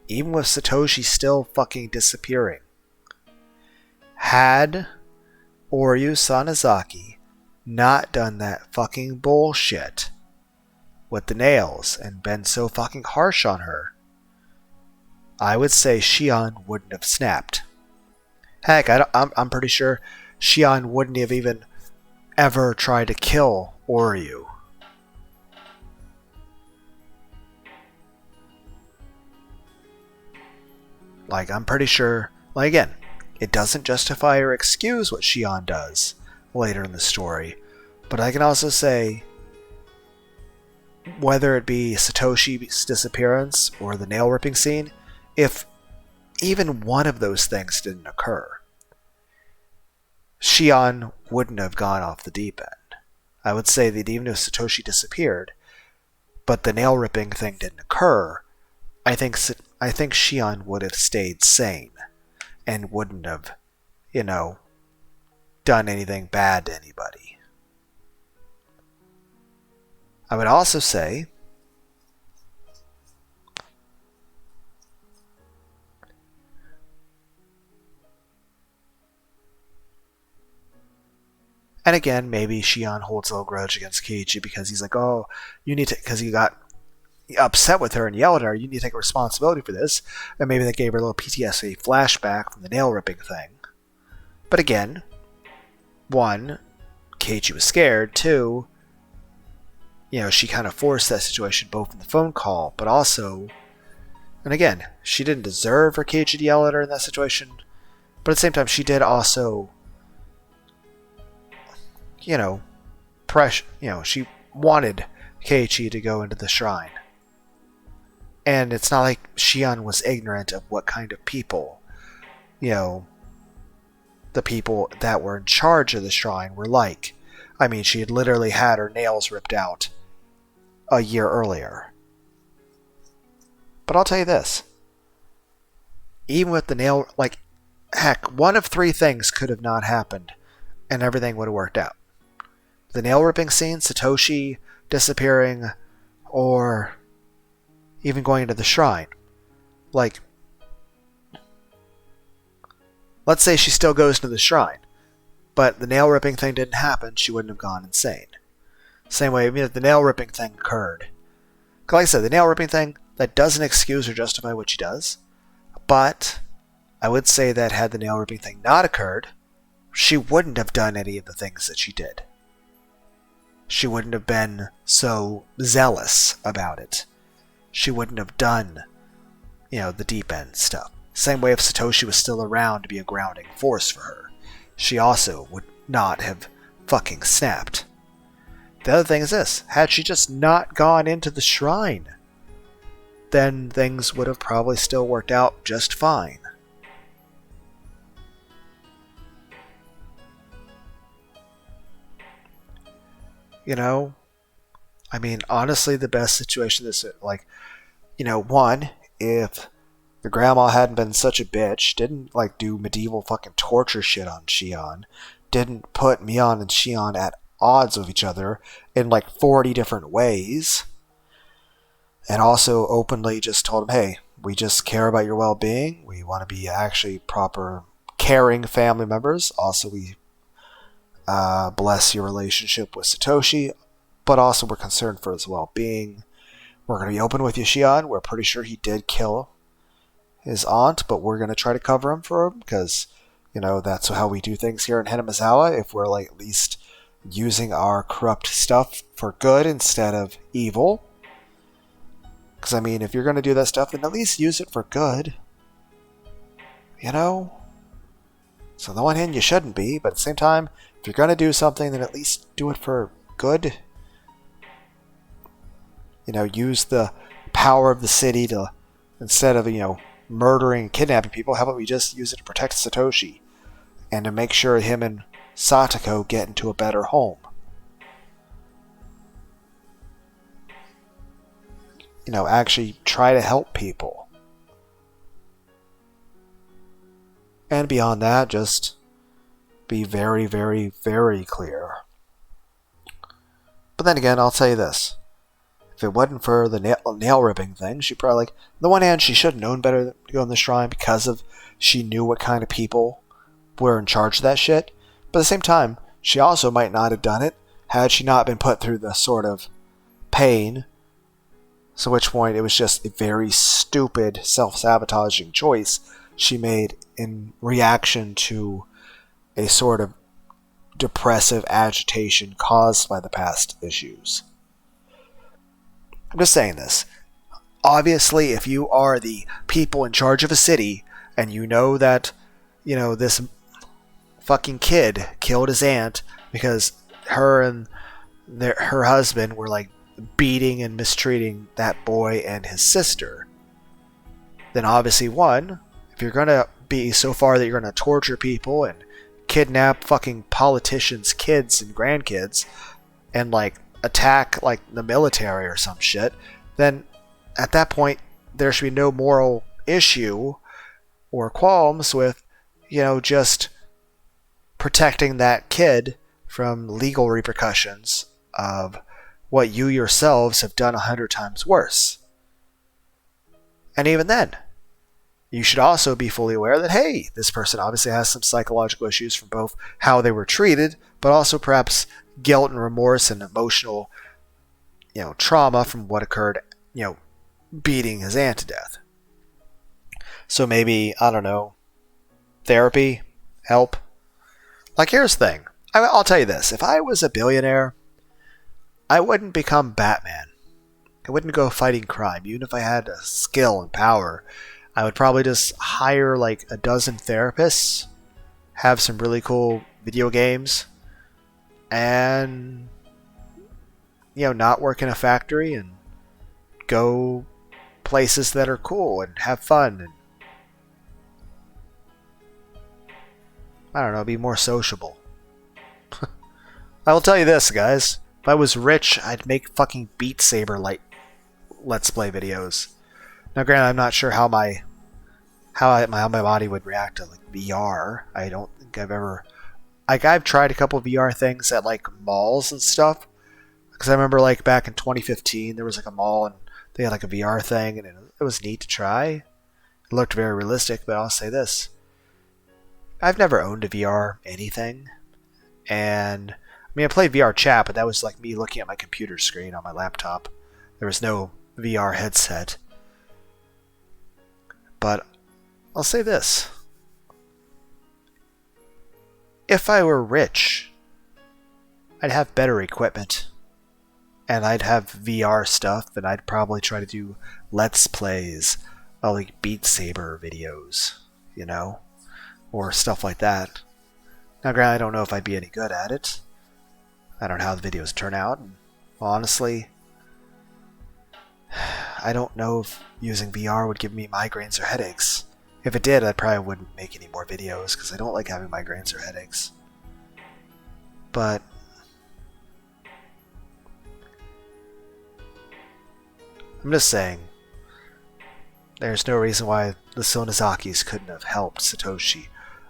even with Satoshi still fucking disappearing, had Oryu Sanazaki not done that fucking bullshit with the nails and been so fucking harsh on her, I would say Shion wouldn't have snapped. Heck, I'm pretty sure Shion wouldn't have even ever tried to kill Oryu. Like, I'm pretty sure, like, again, it doesn't justify or excuse what Shion does later in the story, but I can also say, whether it be Satoshi's disappearance or the nail ripping scene, if even one of those things didn't occur, Shion wouldn't have gone off the deep end. I would say that even if Satoshi disappeared, but the nail ripping thing didn't occur, I think Shion would have stayed sane and wouldn't have, done anything bad to anybody. I would also say and again, maybe Shion holds a little grudge against Keiichi because he's like, oh, you need to, because he got upset with her and yelled at her, you need to take responsibility for this. And maybe that gave her a little PTSD flashback from the nail ripping thing. But again, one, Keiichi was scared. Two, she kind of forced that situation both in the phone call, but also, and again, she didn't deserve for Keiichi to yell at her in that situation, but at the same time, she did also, she wanted Keiichi to go into the shrine. And it's not like Shion was ignorant of what kind of people, the people that were in charge of the shrine were like. I mean, she had literally had her nails ripped out a year earlier. But I'll tell you this. Even with the nail, heck, one of three things could have not happened, and everything would have worked out. The nail ripping scene, Satoshi disappearing, or even going into the shrine. Let's say she still goes to the shrine, but the nail ripping thing didn't happen, she wouldn't have gone insane. Same way, if the nail ripping thing occurred. Like I said, the nail ripping thing, that doesn't excuse or justify what she does, but I would say that had the nail ripping thing not occurred, she wouldn't have done any of the things that she did. She wouldn't have been so zealous about it. She wouldn't have done, the deep end stuff. Same way if Satoshi was still around to be a grounding force for her, she also would not have fucking snapped. The other thing is this, had she just not gone into the shrine, then things would have probably still worked out just fine. I mean, honestly, the best situation is, one, if the grandma hadn't been such a bitch, didn't, do medieval fucking torture shit on Shion, didn't put Mion and Shion at odds with each other in, 40 different ways, and also openly just told him, hey, we just care about your well-being, we want to be actually proper, caring family members, also we bless your relationship with Satoshi, but also we're concerned for his well-being. We're going to be open with you, Shion. We're pretty sure he did kill his aunt, but we're going to try to cover him for him because, that's how we do things here in Hinamizawa. If we're at least using our corrupt stuff for good instead of evil. Because, if you're going to do that stuff, then at least use it for good. So on the one hand, you shouldn't be, but at the same time, if you're going to do something, then at least do it for good. Use the power of the city to, instead of, murdering, kidnapping people. How about we just use it to protect Satoshi and to make sure him and Satoko get into a better home? You know, actually try to help people. And beyond that, just be very, very, very clear. But then again, I'll tell you this. If it wasn't for the nail ripping thing, she probably, on the one hand, she should have known better to go in the shrine because of she knew what kind of people were in charge of that shit. But at the same time, she also might not have done it had she not been put through the sort of pain. So at which point it was just a very stupid, self-sabotaging choice she made in reaction to a sort of depressive agitation caused by the past issues. I'm just saying this. Obviously, if you are the people in charge of a city and you know that, you know, this fucking kid killed his aunt because her and her husband were like beating and mistreating that boy and his sister, then obviously, one, if you're going to be so far that you're going to torture people and kidnap fucking politicians' kids and grandkids and like attack like the military or some shit, then at that point there should be no moral issue or qualms with, you know, just protecting that kid from legal repercussions of what you yourselves have done 100 times worse. And even then, you should also be fully aware that, hey, this person obviously has some psychological issues from both how they were treated, but also perhaps guilt and remorse and emotional, you know, trauma from what occurred, you know, beating his aunt to death. So maybe, I don't know, therapy, help. Like, here's the thing. I'll tell you this. If I was a billionaire, I wouldn't become Batman. I wouldn't go fighting crime. Even if I had a skill and power, I would probably just hire like a dozen therapists, have some really cool video games, and, you know, not work in a factory and go places that are cool and have fun and, I don't know, be more sociable. I will tell you this, guys. If I was rich, I'd make fucking Beat Saber like Let's Play videos. Now, granted, I'm not sure how my body would react to like VR. I don't think I've ever, like, I've tried a couple of VR things at like malls and stuff. Because I remember like back in 2015, there was like a mall and they had like a VR thing, and it was neat to try. It looked very realistic, but I'll say this: I've never owned a VR anything, and I mean, I played VR chat, but that was like me looking at my computer screen on my laptop. There was no VR headset. But I'll say this: if I were rich, I'd have better equipment, and I'd have VR stuff, and I'd probably try to do Let's Plays, like Beat Saber videos, you know, or stuff like that. Now, granted, I don't know if I'd be any good at it. I don't know how the videos turn out, and honestly, I don't know if using VR would give me migraines or headaches. If it did, I probably wouldn't make any more videos because I don't like having migraines or headaches. But I'm just saying, there's no reason why the Sonozakis couldn't have helped Satoshi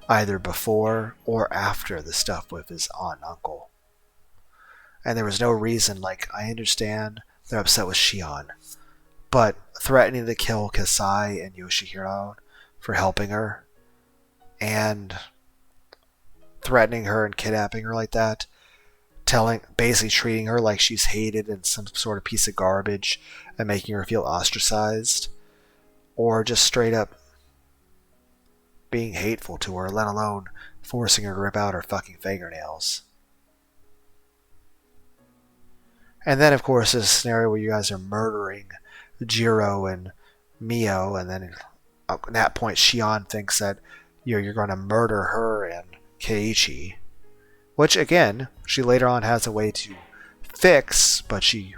either before or after the stuff with his aunt and uncle. And there was no reason, like, I understand they're upset with Shion, but threatening to kill Kasai and Yoshihiro for helping her, and threatening her and kidnapping her like that, basically treating her like she's hated and some sort of piece of garbage and making her feel ostracized, or just straight up being hateful to her, let alone forcing her to rip out her fucking fingernails. And then, of course, there's a scenario where you guys are murdering Jiro and Mio, and then at that point, Shion thinks that you're going to murder her and Keiichi, which, again, she later on has a way to fix, but she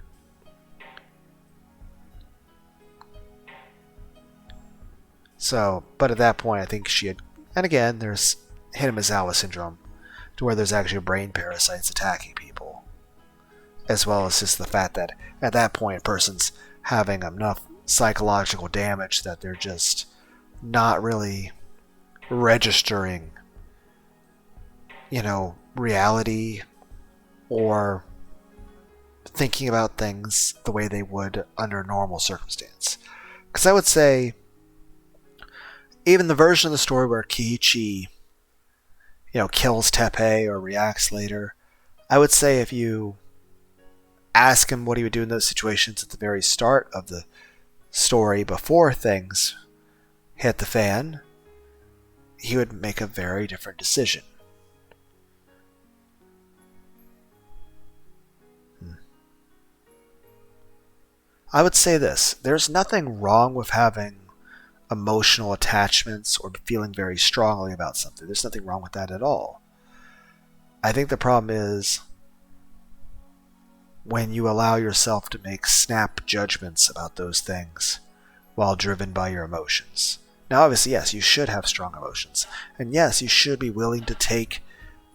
So, but at that point, I think she had, and again, there's Hinamizawa syndrome, to where there's actually brain parasites attacking people, as well as just the fact that at that point, a person's having enough psychological damage that they're just not really registering, reality or thinking about things the way they would under normal circumstance. Because I would say, even the version of the story where Kiichi, kills Teppei or reacts later, I would say if you ask him what he would do in those situations at the very start of the story before things hit the fan, he would make a very different decision. I would say this: there's nothing wrong with having emotional attachments or feeling very strongly about something. There's nothing wrong with that at all. I think the problem is when you allow yourself to make snap judgments about those things while driven by your emotions. Now, obviously, yes, you should have strong emotions. And yes, you should be willing to take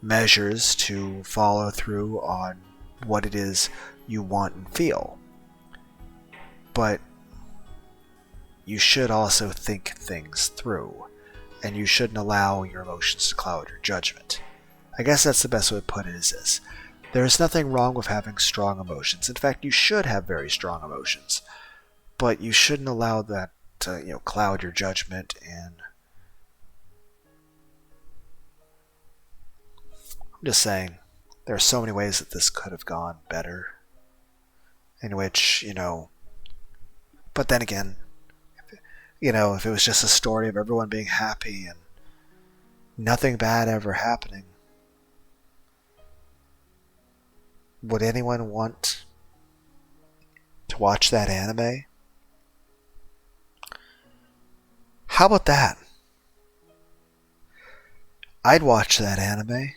measures to follow through on what it is you want and feel. But you should also think things through, and you shouldn't allow your emotions to cloud your judgment. I guess that's the best way to put it is this. There's nothing wrong with having strong emotions. In fact, you should have very strong emotions. But you shouldn't allow that to, cloud your judgment. And I'm just saying, there are so many ways that this could have gone better. In which, but then again, if it was just a story of everyone being happy and nothing bad ever happening, would anyone want to watch that anime? How about that? I'd watch that anime.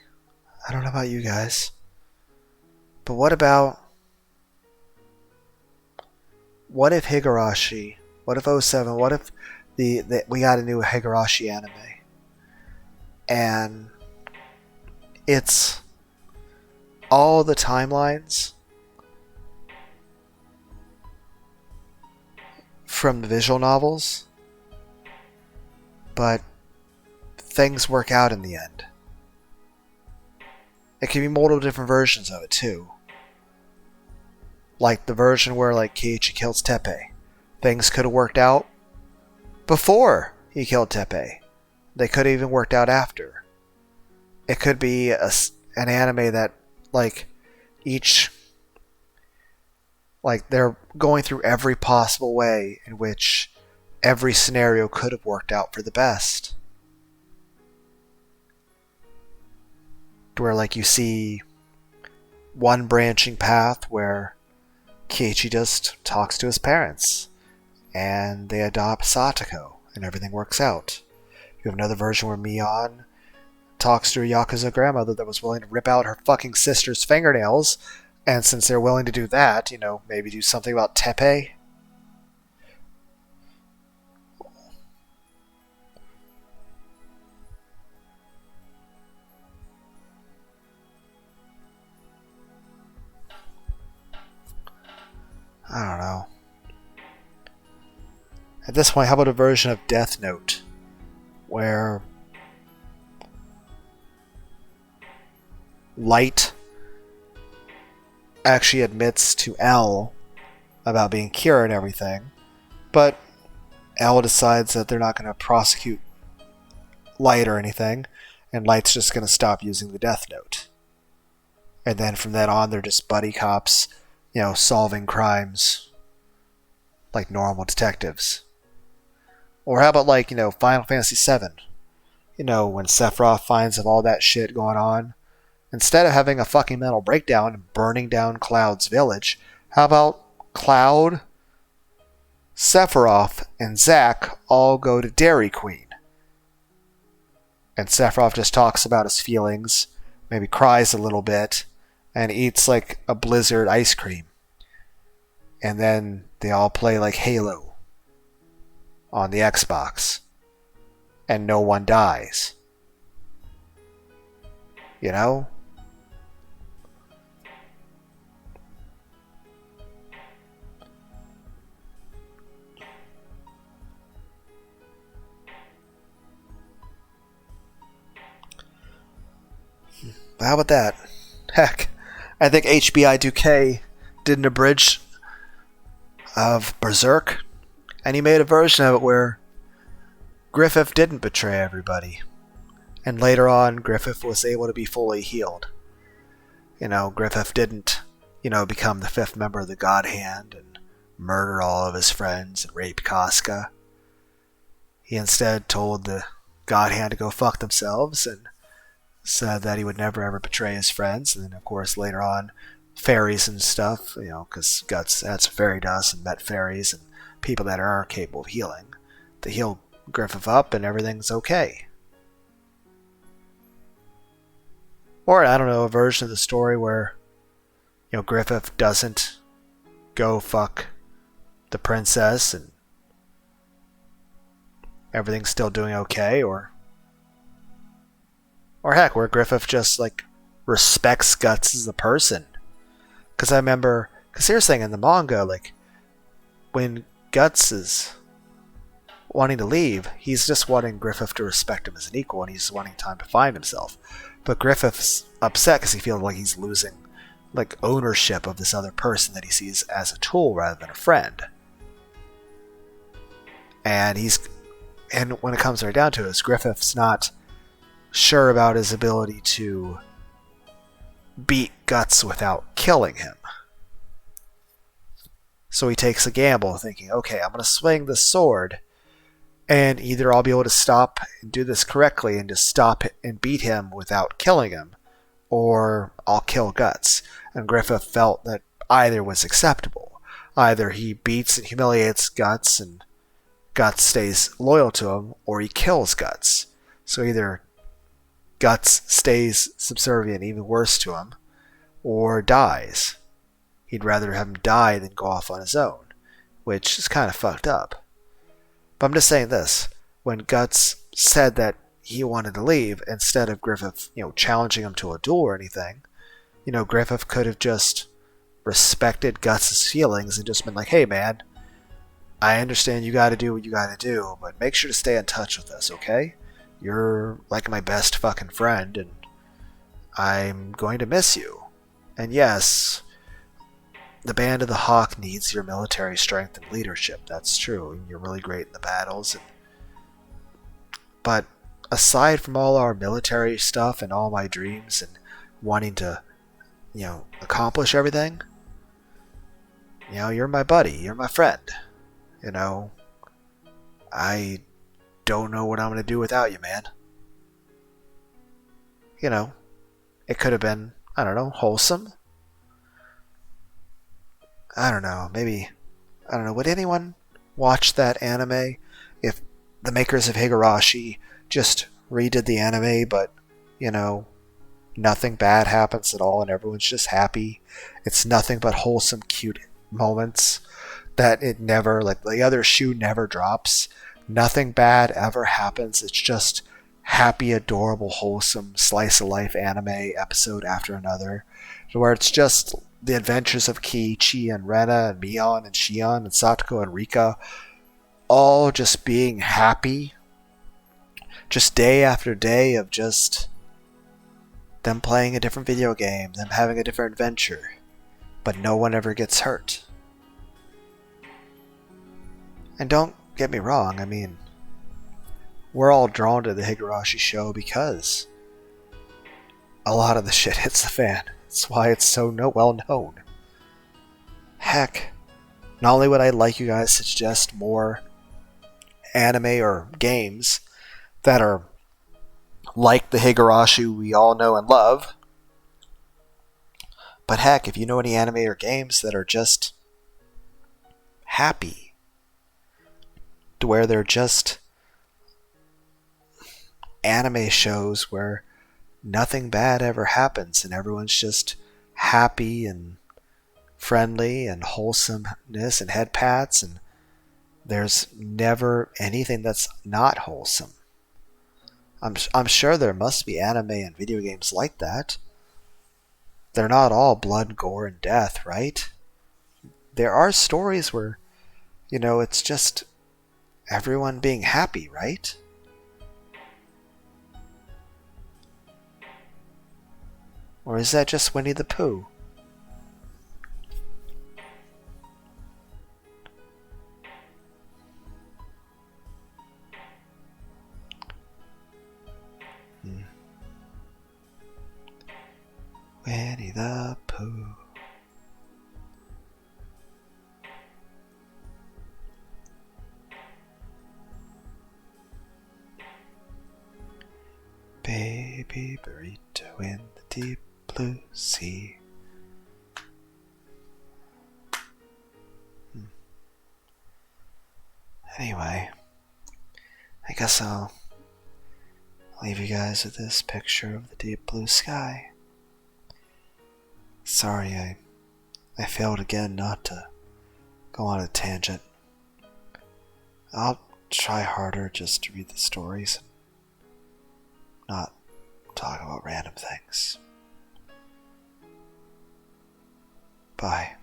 I don't know about you guys. But what if Higurashi, what if 07, what if we got a new Higurashi anime? And it's all the timelines from the visual novels, but things work out in the end. It can be multiple different versions of it too. Like the version where Kiichi kills Teppei. Things could have worked out before he killed Teppei. They could have even worked out after. It could be an anime that they're going through every possible way in which every scenario could have worked out for the best. Where you see one branching path where Kiichi just talks to his parents and they adopt Satoko and everything works out. You have another version where Mion talks to her Yakuza grandmother that was willing to rip out her fucking sister's fingernails, and since they're willing to do that, maybe do something about Teppei. I don't know. At this point, how about a version of Death Note where Light actually admits to L about being Kira and everything, but L decides that they're not going to prosecute Light or anything, and Light's just going to stop using the Death Note. And then from then on, they're just buddy cops, solving crimes like normal detectives. Or how about Final Fantasy VII? When Sephiroth finds of all that shit going on, instead of having a fucking mental breakdown and burning down Cloud's village, how about Cloud, Sephiroth, and Zack all go to Dairy Queen? And Sephiroth just talks about his feelings, maybe cries a little bit, and eats a Blizzard ice cream. And then they all play Halo on the Xbox. and no one dies. You know? How about that? Heck, I think HBI 2K did an abridged of Berserk, and he made a version of it where Griffith didn't betray everybody. And later on, Griffith was able to be fully healed. Griffith didn't, become the fifth member of the God Hand and murder all of his friends and rape Casca. He instead told the God Hand to go fuck themselves and said that he would never ever betray his friends. And then, of course, later on, fairies and stuff, because Guts had some fairy dust and met fairies and people that are capable of healing. They heal Griffith up and everything's okay. Or, I don't know, a version of the story where, Griffith doesn't go fuck the princess and everything's still doing okay, or heck, where Griffith just, respects Guts as a person. Because here's the thing, in the manga, when Guts is wanting to leave, he's just wanting Griffith to respect him as an equal, and he's wanting time to find himself. But Griffith's upset because he feels like he's losing, ownership of this other person that he sees as a tool rather than a friend. And when it comes right down to it, Griffith's not sure about his ability to beat Guts without killing him. So he takes a gamble, thinking, okay, I'm going to swing the sword, and either I'll be able to stop and do this correctly and just stop and beat him without killing him, or I'll kill Guts. And Griffith felt that either was acceptable. Either he beats and humiliates Guts and Guts stays loyal to him, or he kills Guts. So either Guts stays subservient, even worse to him, or dies. He'd rather have him die than go off on his own, which is kind of fucked up. But I'm just saying this. When Guts said that he wanted to leave, instead of Griffith, challenging him to a duel or anything, Griffith could have just respected Guts' feelings and just been like, hey man, I understand you gotta do what you gotta do, but make sure to stay in touch with us, okay? You're like my best fucking friend, and I'm going to miss you. And yes, the Band of the Hawk needs your military strength and leadership. That's true. You're really great in the battles. But aside from all our military stuff and all my dreams and wanting to, accomplish everything, you're my buddy. You're my friend. I don't know what I'm going to do without you, man. It could have been, I don't know, wholesome. I don't know, would anyone watch that anime if the makers of Higurashi just redid the anime, but, nothing bad happens at all and everyone's just happy? It's nothing but wholesome, cute moments that it never, the other shoe never drops. Nothing bad ever happens. It's just happy, adorable, wholesome, slice-of-life anime episode after another, where it's just the adventures of Kiichi and Rena and Mion and Shion and Satoko and Rika all just being happy. Just day after day of just them playing a different video game, them having a different adventure, but no one ever gets hurt. And don't get me wrong, we're all drawn to the Higurashi show because a lot of the shit hits the fan. That's why it's so well known. Heck, not only would I like you guys to suggest more anime or games that are like the Higurashi we all know and love, but heck, if you know any anime or games that are just happy, to where they're just anime shows where nothing bad ever happens and everyone's just happy and friendly and wholesomeness and head pats, and there's never anything that's not wholesome. I'm sure there must be anime and video games like that. They're not all blood, gore, and death, right? There are stories where, it's just everyone being happy, right? Or is that just Winnie the Pooh? Winnie the Pooh. Baby burrito in the deep blue sea. Anyway, I guess I'll leave you guys with this picture of the deep blue sky. Sorry, I failed again not to go on a tangent. I'll try harder just to read the stories and not talk about random things. Bye.